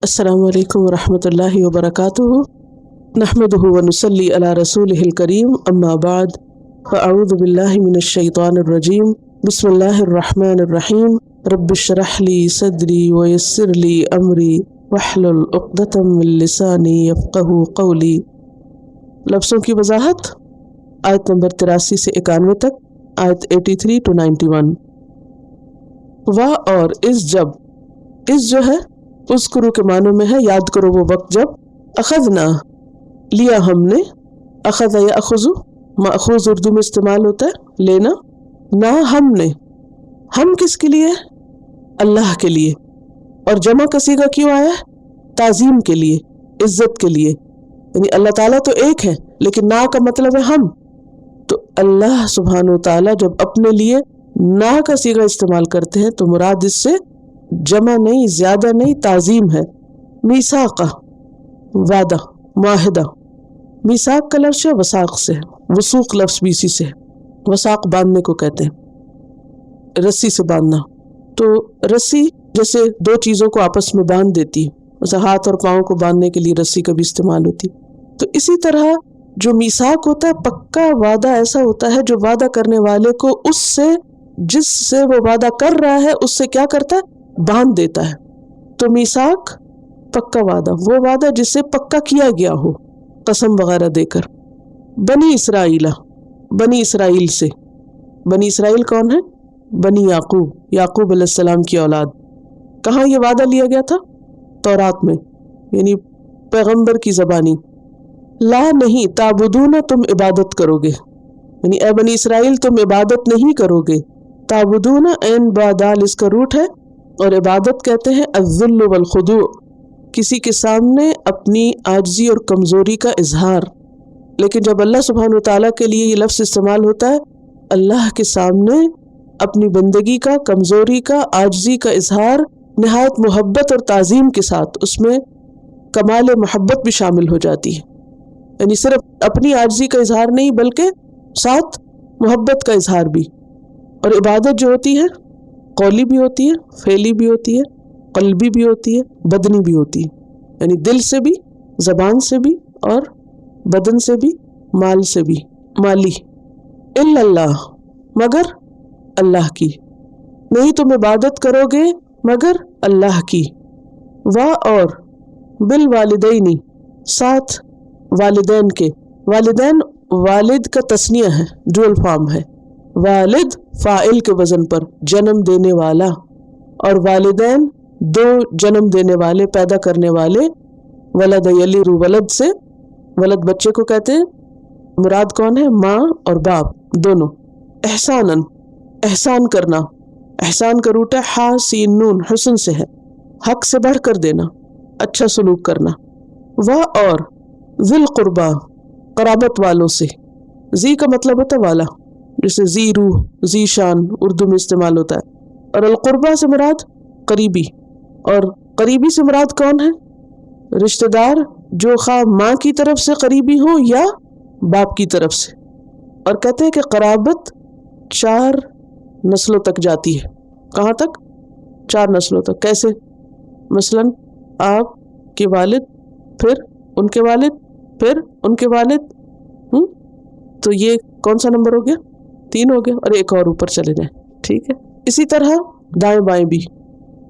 السلام علیکم ورحمۃ اللہ وبرکاتہ نحمده ونصلی علی رسولہ الکریم اما بعد فاعوذ باللہ من الشیطان الرجیم بسم اللہ الرحمن الرحیم رب اشرح لی صدری ویسر لی امری واحلل عقدۃ من لسانی یفقہوا قولی۔ لفظوں کی وضاحت، آیت نمبر 83 سے 91 تک، آیت 83 to 91۔ اور اس جب، اس جو ہے اذکروا کے معنوں میں ہے یاد کرو وہ وقت جب، اخذنا لیا ہم نے، اخذ یاخذ ماخوذ اردو میں استعمال ہوتا ہے لینا، نہ ہم نے، ہم کس کے لیے؟ اللہ کے لیے۔ اور جمع کا صیغہ کیوں آیا ہے؟ تعظیم کے لیے، عزت کے لیے، یعنی اللہ تعالیٰ تو ایک ہے لیکن نا کا مطلب ہے ہم، تو اللہ سبحانہ و تعالیٰ جب اپنے لیے نا کا صیغہ استعمال کرتے ہیں تو مراد اس سے جمع نہیں، زیادہ نہیں، تعظیم ہے۔ میثاق وعدہ، معاہدہ، میثاق کا لفظ ہے وثاق سے، وثوق لفظ بھی اسی سے، وثاق باندھنے کو کہتے ہیں، رسی سے باندھنا۔ تو رسی جیسے دو چیزوں کو آپس میں باندھ دیتی ہے، جیسے ہاتھ اور پاؤں کو باندھنے کے لیے رسی کا بھی استعمال ہوتی، تو اسی طرح جو میثاق ہوتا ہے پکا وعدہ ایسا ہوتا ہے جو وعدہ کرنے والے کو اس سے، جس سے وہ وعدہ کر رہا ہے اس سے کیا کرتا ہے؟ باندھ دیتا ہے۔ تو میثاق پکا وعدہ، وہ وعدہ جس سے پکا کیا گیا ہو قسم وغیرہ دے کر۔ بنی اسرائیل، بنی اسرائیل سے، بنی اسرائیل کون ہے؟ بنی یعقوب، یعقوب علیہ السلام کی اولاد۔ کہاں یہ وعدہ لیا گیا تھا؟ تورات میں، یعنی پیغمبر کی زبانی۔ لا نہیں، تعبدون تم عبادت کرو گے، یعنی اے بنی اسرائیل تم عبادت نہیں کرو گے۔ تعبدون عین با دال اس کا روٹ ہے، اور عبادت کہتے ہیں الذل والخضوع، کسی کے سامنے اپنی عاجزی اور کمزوری کا اظہار۔ لیکن جب اللہ سبحانہ وتعالیٰ کے لیے یہ لفظ استعمال ہوتا ہے، اللہ کے سامنے اپنی بندگی کا، کمزوری کا، عاجزی کا اظہار نہایت محبت اور تعظیم کے ساتھ، اس میں کمال محبت بھی شامل ہو جاتی ہے، یعنی صرف اپنی عاجزی کا اظہار نہیں بلکہ ساتھ محبت کا اظہار بھی۔ اور عبادت جو ہوتی ہے قولی بھی ہوتی ہے، فعلی بھی ہوتی ہے، قلبی بھی ہوتی ہے، بدنی بھی ہوتی ہے، یعنی دل سے بھی، زبان سے بھی، اور بدن سے بھی، مال سے بھی، مالی۔ الا اللہ، مگر اللہ کی، نہیں تم عبادت کرو گے مگر اللہ کی۔ اور بالوالدین، ساتھ والدین کے، والدین والد کا تثنیہ ہے، ڈوئل فارم ہے، والد فاعل کے وزن پر، جنم دینے والا، اور والدین دو جنم دینے والے، پیدا کرنے والے۔ ولد یلد، ولد سے، ولد بچے کو کہتے ہیں، مراد کون ہے؟ ماں اور باپ دونوں۔ احساناً، احسان کرنا، احسان کا روٹ ہے ہا سین نون، حسن سے ہے، حق سے بڑھ کر دینا، اچھا سلوک کرنا۔ اور ذی القربا، قرابت والوں سے، ذی کا مطلب ہوتا ہے والا، جیسے ذی روح، ذی شان اردو میں استعمال ہوتا ہے، اور القربا سے مراد قریبی، اور قریبی سے مراد کون ہے؟ رشتہ دار جو خواہ ماں کی طرف سے قریبی ہو یا باپ کی طرف سے۔ اور کہتے ہیں کہ قرابت 4 نسلوں تک جاتی ہے۔ کہاں تک؟ 4 نسلوں تک۔ کیسے؟ مثلا آپ کے والد، پھر ان کے والد، پھر ان کے والد، تو یہ کون سا نمبر ہو گیا؟ 3 ہو گیا، اور ایک اور اوپر چلے جائیں، ٹھیک ہے۔ اسی طرح دائیں بائیں بھی،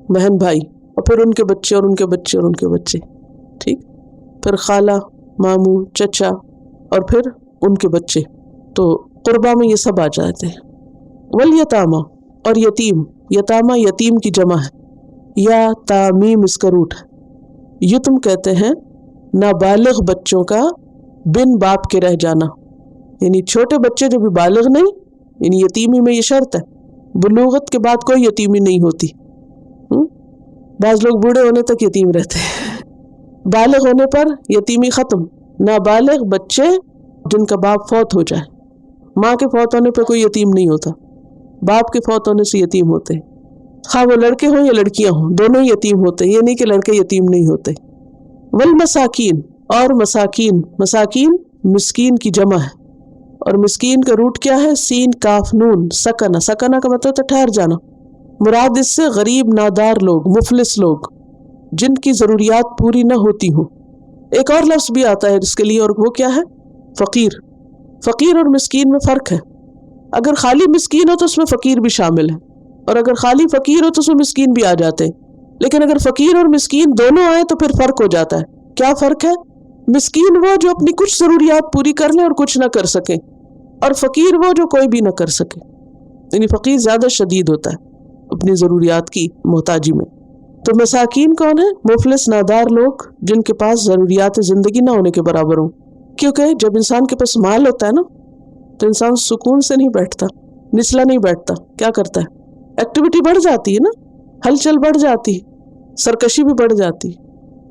بہن بھائی، اور پھر ان کے بچے اور ان کے بچے اور ان کے بچے، ٹھیک، پھر خالہ، ماموں، چچا، اور پھر ان کے بچے، تو قربا میں یہ سب آ جاتے ہیں۔ والیتامہ، اور یتیم، یتامہ یتیم کی جمع ہے، یا تامیم اس کا روٹ ہے۔ یتم کہتے ہیں نابالغ بچوں کا بن باپ کے رہ جانا، یعنی چھوٹے بچے جو بھی بالغ نہیں، یعنی یتیمی میں یہ شرط ہے، بلوغت کے بعد کوئی یتیمی نہیں ہوتی۔ بعض لوگ بوڑھے ہونے تک یتیم رہتے ہیں، بالغ ہونے پر یتیمی ختم۔ نابالغ بچے جن کا باپ فوت ہو جائے، ماں کے فوت ہونے پہ کوئی یتیم نہیں ہوتا، باپ کے فوت ہونے سے یتیم ہوتے ہیں، خواہ وہ لڑکے ہوں یا لڑکیاں ہوں، دونوں ہی یتیم ہوتے ہیں، یہ نہیں کہ لڑکے یتیم نہیں ہوتے۔ والمساکین، اور مساکین، مساکین مسکین کی جمع ہے، اور مسکین کا روٹ کیا ہے؟ سین کاف نون، سکنہ، سکنہ کا مطلب تو ٹھہر جانا۔ مراد اس سے غریب نادار لوگ، مفلس لوگ، جن کی ضروریات پوری نہ ہوتی ہوں. ایک اور لفظ بھی آتا ہے اس کے لیے، اور وہ کیا ہے؟ فقیر. فقیر اور مسکین میں فرق ہے. اگر خالی مسکین ہو تو اس میں فقیر بھی شامل ہے، اور اگر خالی فقیر ہو تو اس میں مسکین بھی آ جاتے ہیں. لیکن اگر فقیر اور مسکین دونوں آئے تو پھر فرق ہو جاتا ہے. کیا فرق ہے؟ مسکین وہ جو اپنی کچھ ضروریات پوری کر لے اور کچھ نہ کر سکے، اور فقیر وہ جو کوئی بھی نہ کر سکے. یعنی فقیر زیادہ شدید ہوتا ہے اپنی ضروریات کی محتاجی میں. تو مساکین کون ہے؟ مفلس نادار لوگ جن کے پاس ضروریات زندگی نہ ہونے کے برابر ہوں. کیونکہ جب انسان کے پاس مال ہوتا ہے نا تو انسان سکون سے نہیں بیٹھتا، نچلا نہیں بیٹھتا. کیا کرتا ہے؟ ایکٹیویٹی بڑھ جاتی ہے نا، ہلچل بڑھ جاتی ہے، سرکشی بھی بڑھ جاتی ہے،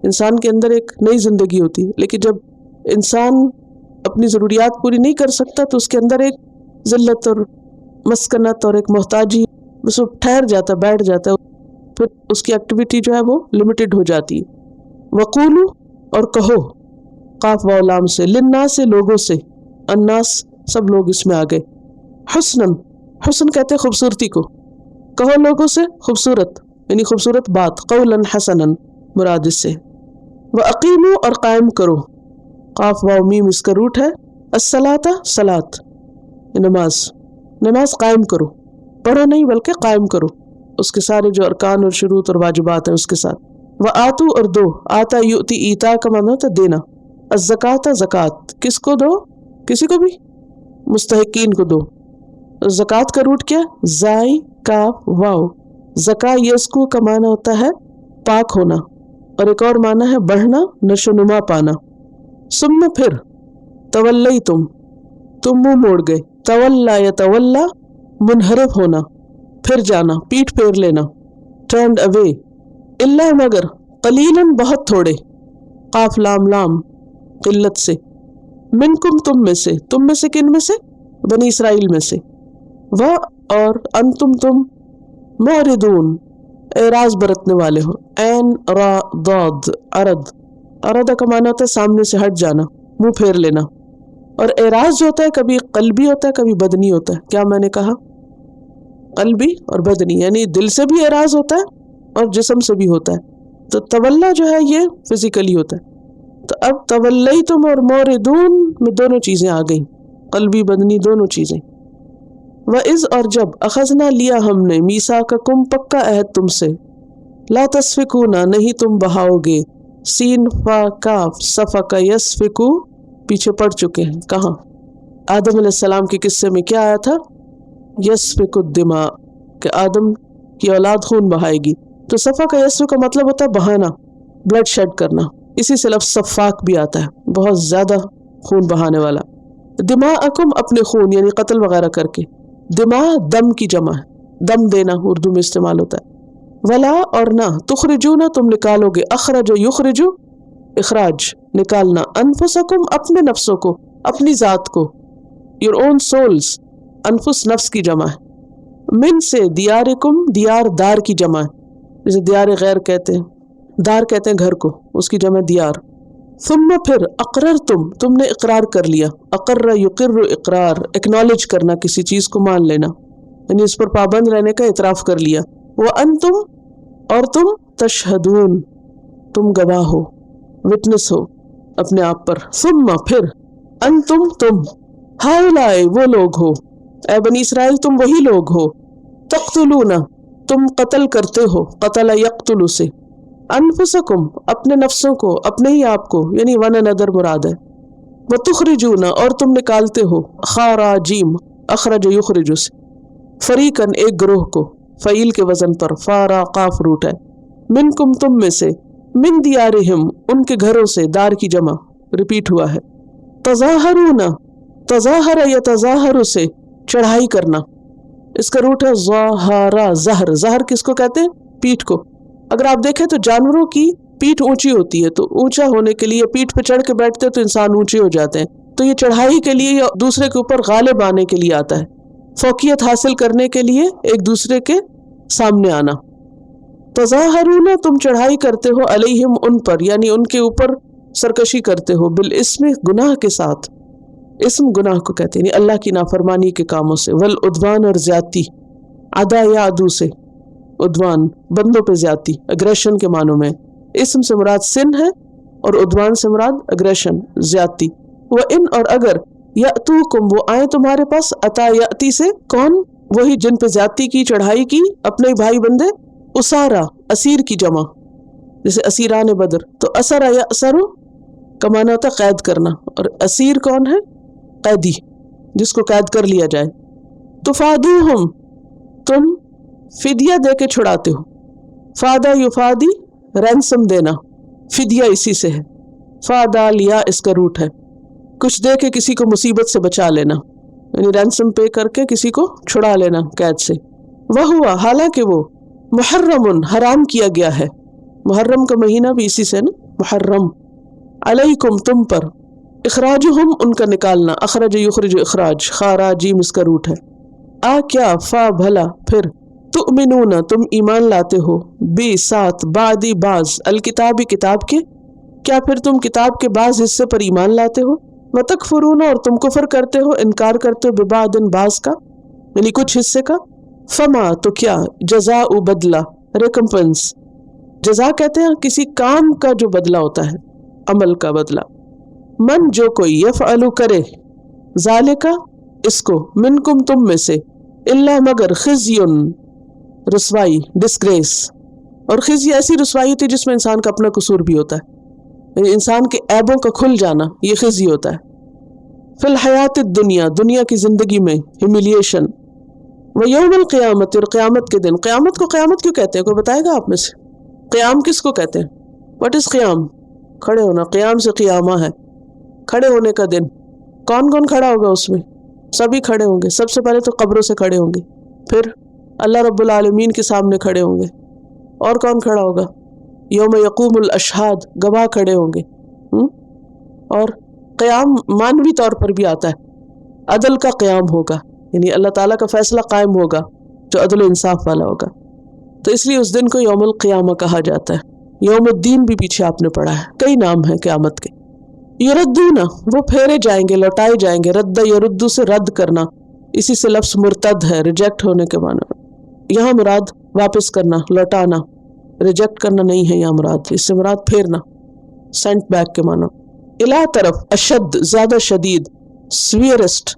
انسان کے اندر ایک نئی زندگی ہوتی ہے. لیکن جب انسان اپنی ضروریات پوری نہیں کر سکتا تو اس کے اندر ایک ذلت اور مسکنت اور ایک محتاجی، بس وہ ٹھہر جاتا ہے، بیٹھ جاتا ہے، پھر اس کی ایکٹیویٹی جو ہے وہ لمیٹڈ ہو جاتی ہے. وقولو اور کہو، قاف واو لام سے، للناس سے لوگوں سے، الناس سب لوگ اس میں آ گئے. حسنن، حسن کہتے ہیں خوبصورتی کو، کہو لوگوں سے خوبصورت یعنی خوبصورت بات، قولا حسنا مراد اس سے. وَأَقِیمُوا اور قائم کرو، قاف واو میم اس کا روٹ ہے، الصلاۃ صلاۃ نماز، نماز قائم کرو، پڑھو نہیں بلکہ قائم کرو اس کے سارے جو ارکان اور شروط اور واجبات ہیں اس کے ساتھ. وَآتُوا اور دو، آتا یؤتی ایتا کا معنی ہوتا ہے دینا. الزکاۃ زکوٰۃ، کس کو دو؟ کسی کو بھی، مستحقین کو دو. زکوٰۃ کا روٹ کیا؟ زائی کاف واو. زکا یسکو کا معنی ہوتا ہے پاک ہونا، اور ایک اور معنی ہے بڑھنا، نشو نما پانا. ثم پھر، تولیتم تم منہ موڑ گئے، تولا یتولا منحرف ہونا، پھر جانا، پیٹھ پھیر لینا، ٹرنڈ اوے. الا مگر، قلیلاً بہت تھوڑے، قاف لام لام قلت سے، منکم تم میں سے، تم میں سے کن میں سے؟ بنی اسرائیل میں سے. و اور انتم تم، معرضون اعراض برتنے والے ہو. عین را ضاد عرض، عرض کا معنی ہوتا ہے سامنے سے ہٹ جانا، منہ پھیر لینا. اور اعراض جو ہوتا ہے کبھی قلبی ہوتا ہے کبھی بدنی ہوتا ہے. کیا میں نے کہا؟ قلبی اور بدنی، یعنی دل سے بھی اعراض ہوتا ہے اور جسم سے بھی ہوتا ہے. تو تولا جو ہے یہ فزیکلی ہوتا ہے. تو اب تولیتم اور موردون میں دونوں چیزیں آ گئیں، قلبی بدنی دونوں چیزیں. وَإِذْ اور جب، اخذنا لیا ہم نے، میثاقکم پکا عہد تم سے، لا تسفکون نہیں تم بہاؤ گے، سین فا کاف سفک یسفکو پیچھے پڑ چکے ہیں. کہاں؟ آدم علیہ السلام کے قصے میں کیا آیا تھا؟ یسفک الدماء، کہ آدم کی اولاد خون بہائے گی. تو سفک یسفک کا مطلب ہوتا ہے بہانا، بلڈ شیڈ کرنا. اسی سے لفظ سفاک بھی آتا ہے، بہت زیادہ خون بہانے والا. دماءکم اپنے خون یعنی قتل وغیرہ کر کے. دماء دم کی جمع ہے، دم دینا اردو میں استعمال ہوتا ہے. ولا اور نہ، تخرجون تم نکالو گے، اخرج یخرجو اخراج نکالنا، انفسکم اپنے نفسوں کو، اپنی ذات کو، یور اون سولز. انفس نفس کی جمع ہے. من سے، دیارکم دیار دار کی جمع ہے، جسے دیار غیر کہتے ہیں، دار کہتے ہیں گھر کو، اس کی جمع دیار. ثم پھر، اقررتم تم نے اقرار کر لیا، اقر یقر اقرار، اکنالج کرنا، کسی چیز کو مان لینا، یعنی اس پر پابند رہنے کا اعتراف کر لیا. وانتم اور تم، تشہدون تم گواہ ہو، وٹنس ہو اپنے آپ پر. ثم پھر، انتم تم، ہؤلاء وہ لوگ ہو، اے بنی اسرائیل تم وہی لوگ ہو، تقتلون تم قتل کرتے ہو، قتل یقتل سے، انفسکم اپنے نفسوں کو، اپنے ہی آپ کو، یعنی ون انادر مراد ہے. وتخرجون اور تم نکالتے ہو، خاراجیم اخرج یخرج سے، فریقاً ایک گروہ کو، فعیل کے وزن پر، فارا قاف روٹ ہے. منکم تم میں سے، من دیارہم ان کے گھروں سے، دار کی جمع ریپیٹ ہوا ہے. تظاہرون تظاہر یتظاہر سے، چڑھائی کرنا، اس کا روٹ ہے ظاہرہ. زہر، زہر کس کو کہتے ہیں؟ پیٹھ کو. اگر آپ دیکھیں تو جانوروں کی پیٹھ اونچی ہوتی ہے، تو اونچا ہونے کے لیے پیٹھ پہ چڑھ کے بیٹھتے ہیں تو انسان اونچے ہو جاتے ہیں. تو یہ چڑھائی کے لیے یا دوسرے کے اوپر غالب آنے کے لیے آتا ہے، فوقیت حاصل کرنے کے لیے ایک دوسرے کے سامنے آنا. تظاہرون تم چڑھائی کرتے ہو، علیہم ان پر، یعنی ان کے اوپر سرکشی کرتے ہو، بالاسم گناہ کے ساتھ. اسم گناہ کو کہتے ہیں، یعنی اللہ کی نافرمانی کے کاموں سے. والعدوان اور زیادتی، عدا یا عدو سے، عدوان بندوں پہ زیادتی، اگریشن کے معنوں میں. اسم سے مراد سن ہے اور عدوان سے مراد اگریشن، زیادتی. وَإِنْ اور اگر یأتوکم وہ آئیں تمہارے پاس، عطا یأتی سے کون؟ وہی جن پہ زیادتی کی، چڑھائی کی، اپنے بھائی بندے. اسارا اسیر کی جمع، جیسے اسیران بدر. تو اسرا یأسرو کا معنی ہوتا ہے قید کرنا، اور اسیر کون ہے؟ قیدی، جس کو قید کر لیا جائے. تفادوہم تم فدیہ دے کے چھڑاتے ہو. فادہ یفادی رینسم دینا، فدیہ اسی سے ہے. فادہ لیا اس کا روٹ ہے، کچھ دے کے کسی کو مصیبت سے بچا لینا، یعنی رینسم پے کر کے کسی کو چھڑا لینا قید سے. وہوا حالانکہ وہ محرم حرام کیا گیا ہے. محرم کا مہینہ بھی اسی سے نا، محرم. علیکم تم پر، اخراجہم ان کا نکالنا، اخرج یخرج اخراج، خاراجیم اس کا روٹ ہے. آ کیا، فا بھلا، پھر. تؤمنون تم ایمان لاتے ہو، بی ساتھ، بعدی بعض، الکتاب کتاب کے. کیا پھر تم کتاب کے بعض حصے پر ایمان لاتے ہو؟ وتکفرون اور تم کفر کرتے ہو، انکار کرتے ہو، ببعض بعض کا، یعنی کچھ حصے کا. فما تو کیا، جزاء بدلہ، ریکمپنس. جزا کہتے ہیں کسی کام کا جو بدلہ ہوتا ہے، عمل کا بدلہ. من جو کوئی، یفعلو کرے، ذالکا اس کو، منکم تم میں سے، الا مگر، خزیٌ رسوائی، ڈسگریس. اور خزی ایسی رسوائی ہوتی ہے جس میں انسان کا اپنا قصور بھی ہوتا ہے، یعنی انسان کے عیبوں کا کھل جانا، یہ خزی ہوتا ہے. فی الحیات الدنیا دنیا کی زندگی میں ہیملیشن. ویوم القیامت اور قیامت کے دن. قیامت کو قیامت کیوں کہتے ہیں؟ کوئی بتائے گا آپ میں سے؟ قیام کس کو کہتے ہیں؟ واٹ از قیام؟ کھڑے ہونا. قیام سے قیامہ ہے، کھڑے ہونے کا دن. کون کون کھڑا ہوگا اس میں؟ سبھی کھڑے ہوں گے. سب سے پہلے تو قبروں سے کھڑے ہوں گے، پھر اللہ رب العالمین کے سامنے کھڑے ہوں گے. اور کون کھڑا ہوگا؟ یوم یقوم الاشہاد، گواہ کھڑے ہوں گے. اور قیام مانوی طور پر بھی آتا ہے، عدل کا قیام ہوگا، یعنی اللہ تعالیٰ کا فیصلہ قائم ہوگا جو عدل و انصاف والا ہوگا. تو اس لیے اس دن کو یوم القیامہ کہا جاتا ہے. یوم الدین بھی پیچھے آپ نے پڑھا ہے، کئی نام ہیں قیامت کے. یردون وہ پھیرے جائیں گے، لوٹائے جائیں گے. رد یردو سے رد کرنا، اسی سے لفظ مرتد ہے، ریجیکٹ ہونے کے معنی. یہاں مراد واپس کرنا، لوٹانا، ریجیکٹ کرنا نہیں ہے یہاں مراد. اس سے مراد پھیرنا، سینٹ بیک کے معنی. الا طرف، اشد زیادہ شدید، سویئرسٹ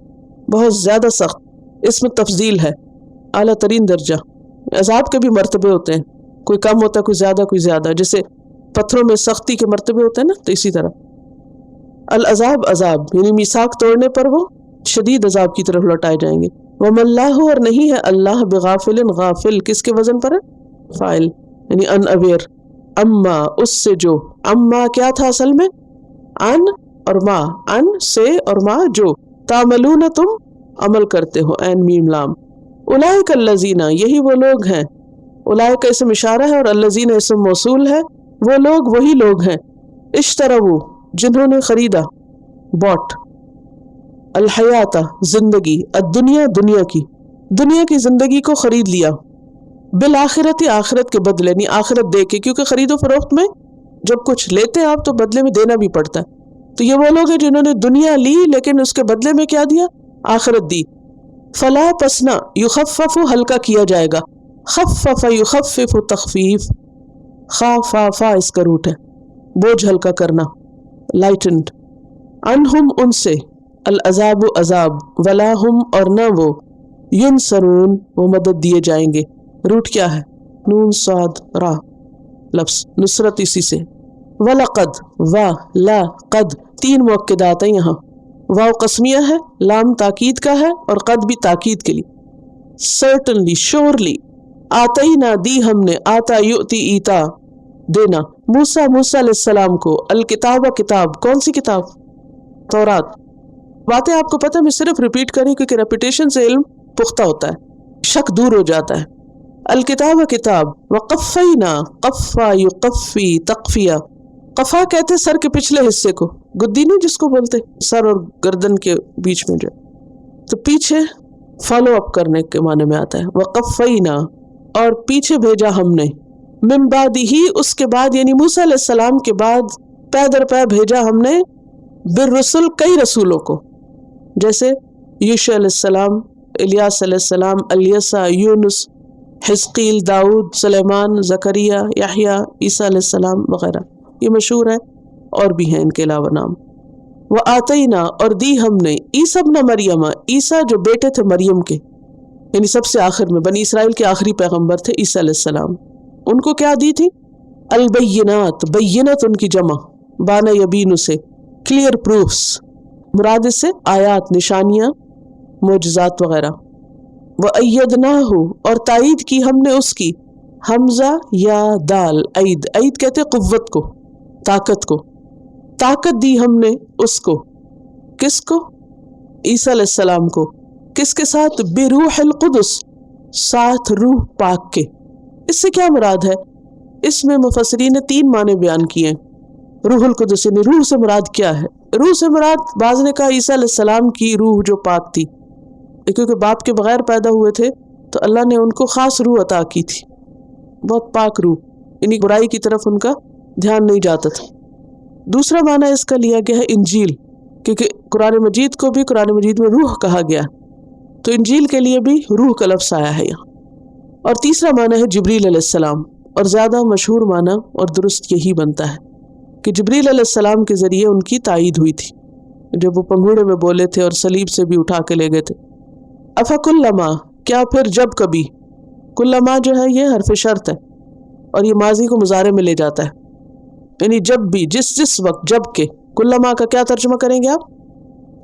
بہت زیادہ سخت. اس میں تفضیل ہے، اعلیٰ ترین درجہ. عذاب کے بھی مرتبے ہوتے ہیں، کوئی کم ہوتا ہے، کوئی زیادہ، کوئی زیادہ. جیسے پتھروں میں سختی کے مرتبے ہوتے ہیں نا، تو اسی طرح العذاب عذاب، یعنی میثاق توڑنے پر وہ شدید عذاب کی طرف لوٹائے جائیں گے. وَمَا اللَّهُ اور نہیں ہے اللہ، بغافل غافل، کس کے وزن پر ہے؟ فاعل، یعنی ان اویئر. اما اس سے جو، اما کیا تھا اصل میں؟ ان اور ما، ان سے اور ما جو، تعملون تم عمل کرتے ہو، عین میم لام. اولئک الذین یہی وہ لوگ ہیں، اولئک اسم اشارہ ہے اور الذین اسم موصول ہے. وہ لوگ وہی لوگ ہیں، اشتروا جنہوں نے خریدا، باٹ، الحیات زندگی، الدنیا دنیا کی زندگی کو خرید لیا، بالآخرت آخرت کے بدلے، نہیں آخرت دے کے، کیونکہ خرید و فروخت میں جب کچھ لیتے ہیں آپ تو بدلے میں دینا بھی پڑتا ہے. تو یہ وہ لوگ ہیں جنہوں نے دنیا لی لیکن اس کے بدلے میں کیا دیا؟ آخرت دی. فلا پسنا، یخفف ہلکا کیا جائے گا، خفف یخفف تخفیف، خافافا اس کا روٹ ہے، بوجھ ہلکا کرنا، لائٹنڈ. انہم ان سے، العذاب عذاب، ولا ہم اور نہ وہ، ینصرون وہ مدد دیے جائیں گے. روٹ کیا ہے؟ نون صاد را، لفظ نصرت اسی سے. وَلَقَدْ وا لا قد، تین مؤکدات ہیں یہاں. واو قسمیہ ہے، لام تاکید کا ہے اور قد بھی تاکید کے لیے. Certainly, surely. آتینا دی ہم نے، آتا یؤتی ایتا دینا، موسیٰ علیہ السلام کو، الکتاب کتاب، کون سی کتاب؟ تورات. باتیں آپ کو پتہ، میں صرف ریپیٹ کریں کیونکہ ریپیٹیشن سے علم پختہ ہوتا ہے، شک دور ہو جاتا ہے. الکتاب کتاب، وقفینا قفا یقفی تقفیہ. قفا کہتے سر کے پچھلے حصے کو، گدی نہیں جس کو بولتے، سر اور گردن کے بیچ میں جو، تو پیچھے فالو اپ کرنے کے معنی میں آتا ہے. وقفینا اور پیچھے بھیجا ہم نے، من بعد ہی اس کے بعد، یعنی موسیٰ علیہ السلام کے بعد پے در پے بھیجا ہم نے، بالرسل کئی رسولوں کو، جیسے یوشع علیہ السلام، الیاس علیہ السلام، الیسا، یونس، حزقیل، داؤد، سلیمان، زکریا، یحییٰ، عیسیٰ علیہ السلام وغیرہ، یہ مشہور ہے، اور بھی ہیں ان کے علاوہ نام۔ وآتینا، اور دی ہم نے، عیسیٰ ابن مریم، عیسیٰ جو بیٹے تھے مریم کے، یعنی سب سے آخر میں بنی اسرائیل کے آخری پیغمبر تھے عیسیٰ علیہ السلام، ان کو کیا دی تھی؟ البینات، بینت ان کی جمع بانا یبین سے، کلیئر پروفس، مراد اس سے آیات، نشانیاں، معجزات وغیرہ۔ وَأَيَّدْنَاهُ، اور تائید کی ہم نے اس کی، حمزہ یا دال، عید، عید کہتے قوت کو، طاقت کو، طاقت دی ہم نے اس کو، کس کو؟ عیسیٰ علیہ السلام کو، کس کے ساتھ؟ بروح القدس، ساتھ روح پاک کے۔ اس سے کیا مراد ہے؟ اس میں مفسرین نے 3 معنی بیان کیے ہیں۔ روح القدس یعنی روح سے مراد کیا ہے؟ روح سے مراد بعض نے کہا عیسیٰ علیہ السلام کی روح جو پاک تھی، کیونکہ باپ کے بغیر پیدا ہوئے تھے تو اللہ نے ان کو خاص روح عطا کی تھی، بہت پاک روح، یعنی برائی کی طرف ان کا دھیان نہیں جاتا تھا۔ دوسرا معنی اس کا لیا گیا ہے انجیل، کیونکہ قرآن مجید کو بھی قرآن مجید میں روح کہا گیا، تو انجیل کے لیے بھی روح کا لفظ آیا ہے یہاں۔ اور تیسرا معنی ہے جبریل علیہ السلام، اور زیادہ مشہور معنی اور درست یہی بنتا ہے کہ جبریل علیہ السلام کے ذریعے ان کی تائید ہوئی تھی جب وہ پنگوڑے میں بولے تھے اور صلیب سے بھی اٹھا کے لے گئے تھے۔ افکلما، کیا پھر جب کبھی، کلما جو ہے یہ حرف شرط ہے اور یہ ماضی کو مضارع میں لے جاتا ہے، یعنی جب بھی، جس وقت، جب کہ، کلما کا کیا ترجمہ کریں گے آپ؟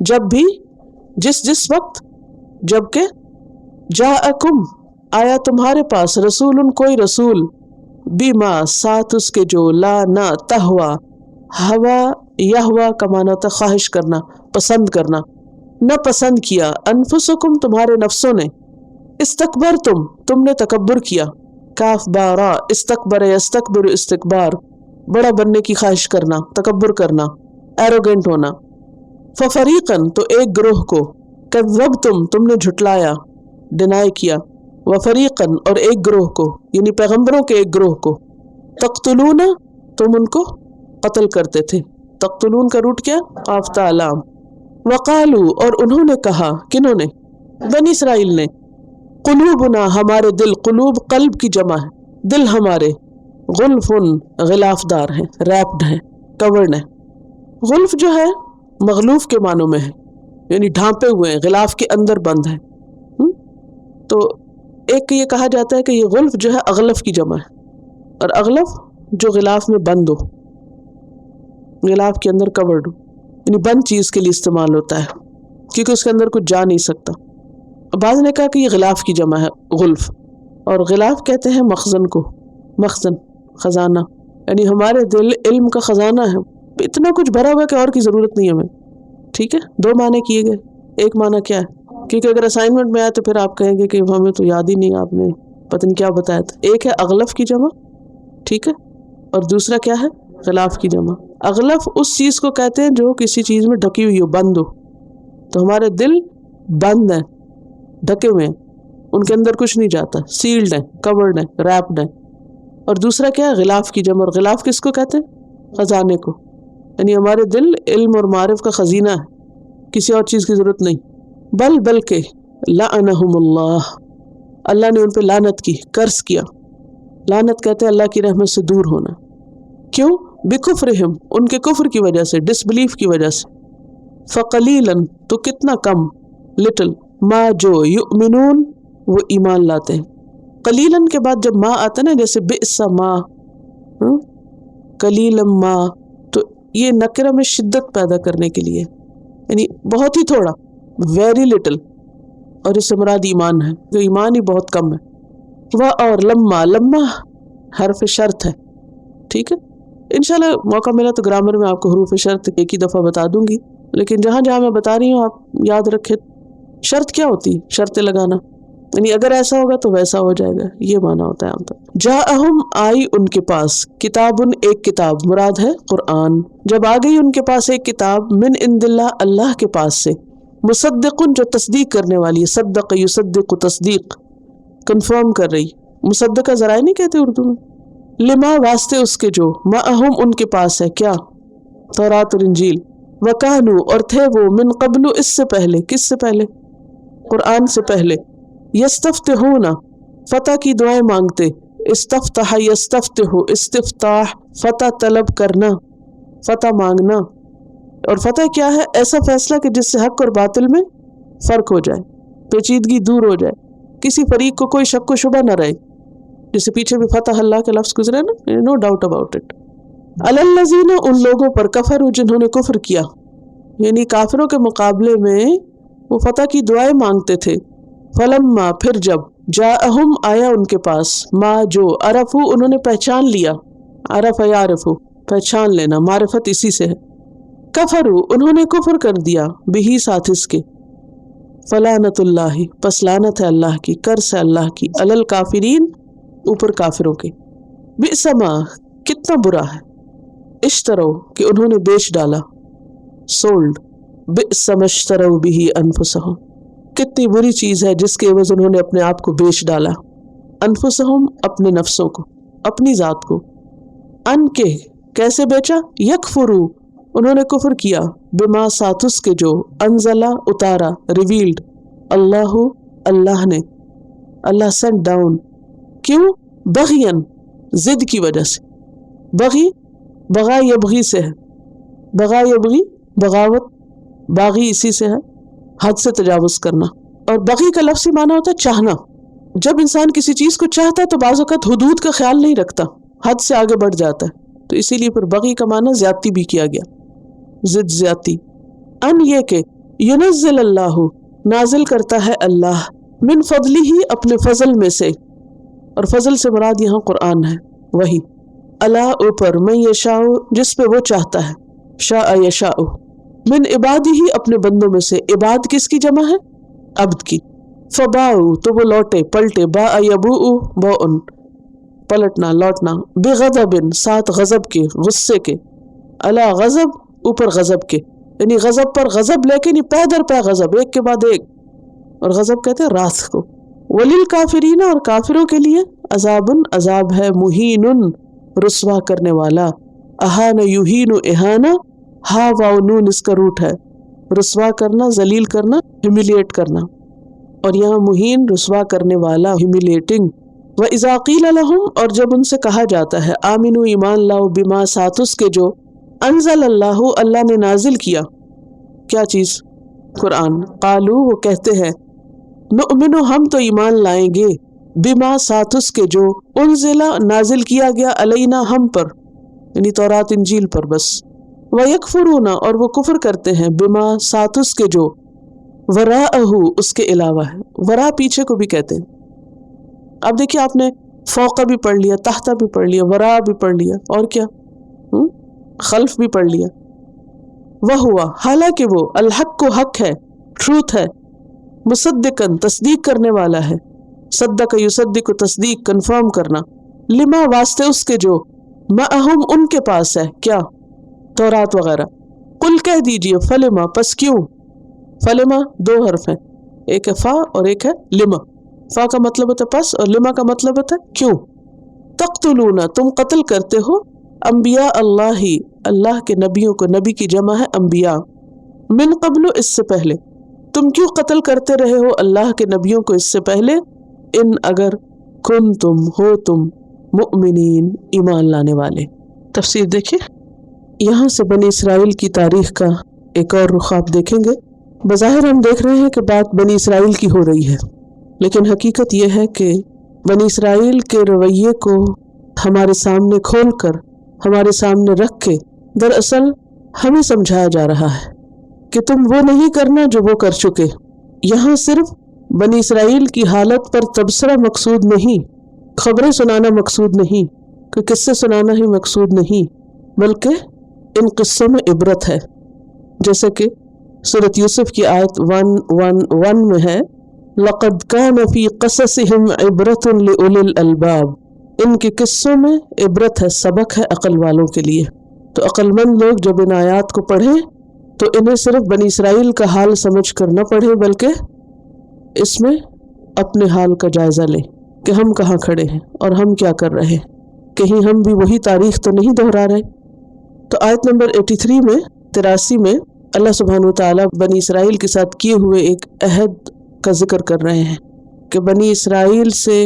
جب بھی، جس وقت، جب کہ، جاءکم، آیا تمہارے پاس، رسول، کوئی رسول، بیما، ساتھ اس کے جو، لا، نہ، تہوا، ہوا، یہوا کا معنی تھا خواہش کرنا، پسند کرنا، نہ پسند کیا، انفسکم، تمہارے نفسوں نے، استکبرتم، تم نے تکبر کیا، کاف بارا، استکبر یستکبر، استکبار، بڑا بننے کی خواہش کرنا، تکبر کرنا، ایروگنٹ ہونا۔ ففریقاً، تو ایک گروہ کو، کذبتم، تم نے جھٹلایا، ڈینائی کیا، وفریقاً، اور ایک گروہ کو، یعنی پیغمبروں کے ایک گروہ کو، تقتلون، تم ان کو قتل کرتے تھے، تقتلون کا روٹ کیا؟ قاف تا لام۔ وقالو، اور انہوں نے کہا، کنہوں نے؟ بنی اسرائیل نے، قلوبنا، ہمارے دل، قلوب قلب کی جمع ہے، دل ہمارے، غلفن، غلاف دار ہیں، ریپڈ ہیں، کورڈ ہیں۔ غلف جو ہے مغلوف کے معنوں میں ہے، یعنی ڈھانپے ہوئے ہیں، غلاف کے اندر بند ہے۔ تو ایک یہ کہا جاتا ہے کہ یہ غلف جو ہے اغلف کی جمع ہے، اور اغلف جو غلاف میں بند ہو، غلاف کے اندر کورڈ ہو، یعنی بند چیز کے لیے استعمال ہوتا ہے کیونکہ اس کے اندر کچھ جا نہیں سکتا۔ بعض نے کہا کہ یہ غلاف کی جمع ہے غلف، اور غلاف کہتے ہیں مخزن کو، مخزن، خزانہ، یعنی ہمارے دل علم کا خزانہ ہے، اتنا کچھ بھرا ہوا کہ اور کی ضرورت نہیں ہمیں۔ ٹھیک ہے، 2 معنی کیے گئے۔ ایک معنی کیا ہے؟ کیونکہ اگر اسائنمنٹ میں آئے تو پھر آپ کہیں گے کہ ہمیں تو یاد ہی نہیں، آپ نے پتہ نہیں کیا بتایا تھا۔ ایک ہے اغلف کی جمع، ٹھیک ہے، اور دوسرا کیا ہے؟ غلاف کی جمع۔ اغلف اس چیز کو کہتے ہیں جو کسی چیز میں ڈھکی ہوئی ہو، بند ہو، تو ہمارے دل بند ہیں، ڈھکے ہوئے ہیں، ان کے اندر کچھ نہیں جاتا، سیلڈ ہیں، کورڈ ہیں، ریپڈ ہیں۔ اور دوسرا کیا ہے؟ غلاف کی جمع، اور غلاف کس کو کہتے ہیں؟ خزانے کو، یعنی ہمارے دل علم اور معرف کا خزینہ ہے، کسی اور چیز کی ضرورت نہیں۔ بلکہ لعنہم اللہ، اللہ نے ان پہ لعنت کی، کرس کیا۔ لعنت کہتے ہیں اللہ کی رحمت سے دور ہونا۔ کیوں؟ بکفرہم، ان کے کفر کی وجہ سے، ڈس بلیف کی وجہ سے۔ فقلیلاً، تو کتنا کم، لٹل، ما جو، یؤمنون، وہ ایمان لاتے ہیں۔ قلیلاً کے بعد جب ما آتا ہے نا، جیسے بئس ما، قلیلاً ما، تو یہ نکرہ میں شدت پیدا کرنے کے لیے، یعنی بہت ہی تھوڑا، ویری لٹل، اور اس سے مراد ایمان ہے، جو ایمان ہی بہت کم ہے۔ اور لما حرف شرط ہے، ٹھیک ہے، انشاءاللہ موقع ملا تو گرامر میں آپ کو حروف شرط ایک ہی دفعہ بتا دوں گی، لیکن جہاں جہاں میں بتا رہی ہوں آپ یاد رکھیں۔ شرط کیا ہوتی ہے؟ شرطیں لگانا، یعنی اگر ایسا ہوگا تو ویسا ہو جائے گا، یہ معنی ہوتا ہے عام طور۔ جاءہم، آئی ان کے پاس، کتابن، ایک کتاب، مراد ہے قرآن۔ جب آ گئی ان کے پاس ایک کتاب، من عند اللہ، اللہ کے پاس سے، مصدقن، جو تصدیق کرنے والی ہے، صدق یصدق، تصدیق، کنفرم کر رہی، مصدقہ ذرائع نہیں کہتے اردو میں، لما، واسطے اس کے جو، معہم، ان کے پاس ہے، کیا؟ تورات اور انجیل۔ وکانو، اور تھے وہ، من قبل، اس سے پہلے، کس سے پہلے؟ قرآن سے پہلے، یستفتحون، فتح کی دعائیں مانگتے، استفتح یستفتح، استفتاح فتح طلب کرنا، فتح مانگنا. اور فتح کیا ہے؟ ایسا فیصلہ کہ جس سے حق اور باطل میں فرق ہو جائے، پیچیدگی دور ہو جائے، کسی فریق کو کوئی شک و شبہ نہ رہے. جسے پیچھے بھی فتح اللہ کے لفظ گزرے نا، نو ڈاؤٹ اباؤٹ اٹ. الذین، ان لوگوں پر، کفروا جنہوں نے کفر کیا، یعنی کافروں کے مقابلے میں وہ فتح کی دعائیں مانگتے تھے. فلما، پھر جب، جاءہم، آیا ان کے پاس، ما جو، عرفو، انہوں نے پہچان لیا. عرف یعرفو، پہچان لینا، معرفت اسی سے ہے. کفروا، انہوں نے کفر کر دیا، بہی، ساتھ اس کے. فلعنت اللہ، پس لعنت ہے اللہ کی، کرس ہے اللہ کی، علی الکافرین، اوپر کافروں کے. بئس ما، کتنا برا ہے، اشترو، کہ انہوں نے بیچ ڈالا، سولڈ، بئس ما اشتروا بہ انفسہم، کتنی بری چیز ہے جس کے عوض انہوں نے اپنے آپ کو بیچ ڈالا. انفسہم، اپنے نفسوں کو، اپنی ذات کو. ان کے، کیسے بیچا؟ یکفروا، انہوں نے کفر کیا، بما، ساتھ اس کے جو، انزلہ، اتارا، ریویلڈ، اللہ، اللہ نے، اللہ سینٹ ڈاؤن. کیوں؟ بغین، ضد کی وجہ سے. بغی، بغا یبغی سے ہے، بغا یبغی، بغاوت، باغی اسی سے ہے، حد سے تجاوز کرنا. اور بغی کا لفظی معنی ہوتا ہے چاہنا. جب انسان کسی چیز کو چاہتا ہے تو بعض اوقات حدود کا خیال نہیں رکھتا، حد سے آگے بڑھ جاتا ہے، تو اسی لیے پھر بغی کا معنی زیادتی بھی کیا گیا، ضد، زیادتی. ان، یہ کہ، ینزل اللہ، نازل کرتا ہے اللہ، من فضلہ، اپنے فضل میں سے. اور فضل سے مراد یہاں قرآن ہے، وہی. اللہ، اوپر، من یشاء، جس پہ وہ چاہتا ہے، شاء یشاء، من عبادہ، اپنے بندوں میں سے. عباد کس کی جمع ہے؟ عبد کی. فباؤ، تو وہ لوٹے، پلٹے، باء یبوء، باؤن، پلٹنا، لوٹنا، بغضب، ساتھ غضب کے، غصے کے. اللہ غضب، اوپر غضب کے، یعنی غضب پر غضب، لیکن یہ پے در پے غضب، ایک کے بعد ایک. اور غضب کہتے ہیں راتھ کو. وللکافرین، اور کافروں کے لیے، عذاب، عذاب ہے، مہین، رسوا کرنے والا. اہان یہین، اہانہ، ہا واو نون اس کا روٹ ہے، رسوا کرنا، ذلیل کرنا، ہیومیلیٹ کرنا. اور یہاں مہین، رسوا کرنے والا، ہیومیلیٹنگ. وَإِذَا قِيلَ لَهُمْ، اور جب ان سے کہا جاتا ہے، آمنوا، ایمان لاؤ، بما، ساتھ اس کے جو، انزل اللہ، اللہ نے نازل کیا. کیا چیز؟ قرآن. قالوا، وہ کہتے ہیں، نؤمن، ہم تو ایمان لائیں گے، بما، ساتھ اس کے جو، انزل، نازل کیا گیا، علینا، ہم پر، یعنی تورات انجیل پر بس. وَيَكْفُرُونَ، اور وہ کفر کرتے ہیں، بما، ساتھ اس کے جو، وراءہ، اس کے علاوہ ہے. ورا پیچھے کو بھی کہتے ہیں. اب دیکھیے، آپ نے فوق بھی پڑھ لیا، تحت بھی پڑھ لیا، ورا بھی پڑھ لیا، اور کیا، خلف بھی پڑھ لیا. وَهُوَ، حالانکہ وہ، الحق کو حق ہے، ٹروتھ ہے، مصدقاً، تصدیق کرنے والا ہے. صدق یصدق، تصدیق، کنفرم کرنا. لما، واسطے اس کے جو، معہم، ان کے پاس ہے، کیا؟ تورات وغیرہ. قل، کہہ دیجئے، فلما، پس کیوں. فلما دو حرف ہیں، ایک ہے فا اور ایک ہے لما. فا کا مطلب ہوتا ہے پس، اور لما کا مطلب ہوتا ہے کیوں. تقتلون، تم قتل کرتے ہو، انبیاء اللہ، اللہ کے نبیوں کو، نبی کی جمع ہے انبیاء. من قبل، اس سے پہلے. تم کیوں قتل کرتے رہے ہو اللہ کے نبیوں کو اس سے پہلے. ان، اگر، کنتم، ہو تم، مؤمنین، ایمان لانے والے. تفسیر دیکھیں، یہاں سے بنی اسرائیل کی تاریخ کا ایک اور رخ آپ دیکھیں گے. بظاہر ہم دیکھ رہے ہیں کہ بات بنی اسرائیل کی ہو رہی ہے، لیکن حقیقت یہ ہے کہ بنی اسرائیل کے رویے کو ہمارے سامنے کھول کر، ہمارے سامنے رکھ کے، دراصل ہمیں سمجھایا جا رہا ہے کہ تم وہ نہیں کرنا جو وہ کر چکے. یہاں صرف بنی اسرائیل کی حالت پر تبصرہ مقصود نہیں، خبریں سنانا مقصود نہیں، کہ قصے سنانا ہی مقصود نہیں، بلکہ ان قصوں میں عبرت ہے. جیسے کہ سورۃ یوسف کی آیت 111 میں ہے، لَقَدْ كَانَ فِي قَصَصِهِمْ عِبْرَةٌ لِأُولِي الْأَلْبَابِ، ان کے قصوں میں عبرت ہے، سبق ہے عقل والوں کے لیے. تو عقل مند لوگ جب ان آیات کو پڑھیں تو انہیں صرف بنی اسرائیل کا حال سمجھ کر نہ پڑھیں، بلکہ اس میں اپنے حال کا جائزہ لیں کہ ہم کہاں کھڑے ہیں اور ہم کیا کر رہے ہیں، کہیں ہم بھی وہی تاریخ تو نہیں دہرا رہے. تو آیت نمبر 83 میں، 83 میں اللہ سبحانہ وتعالیٰ بنی اسرائیل کے ساتھ کیے ہوئے ایک عہد کا ذکر کر رہے ہیں کہ بنی اسرائیل سے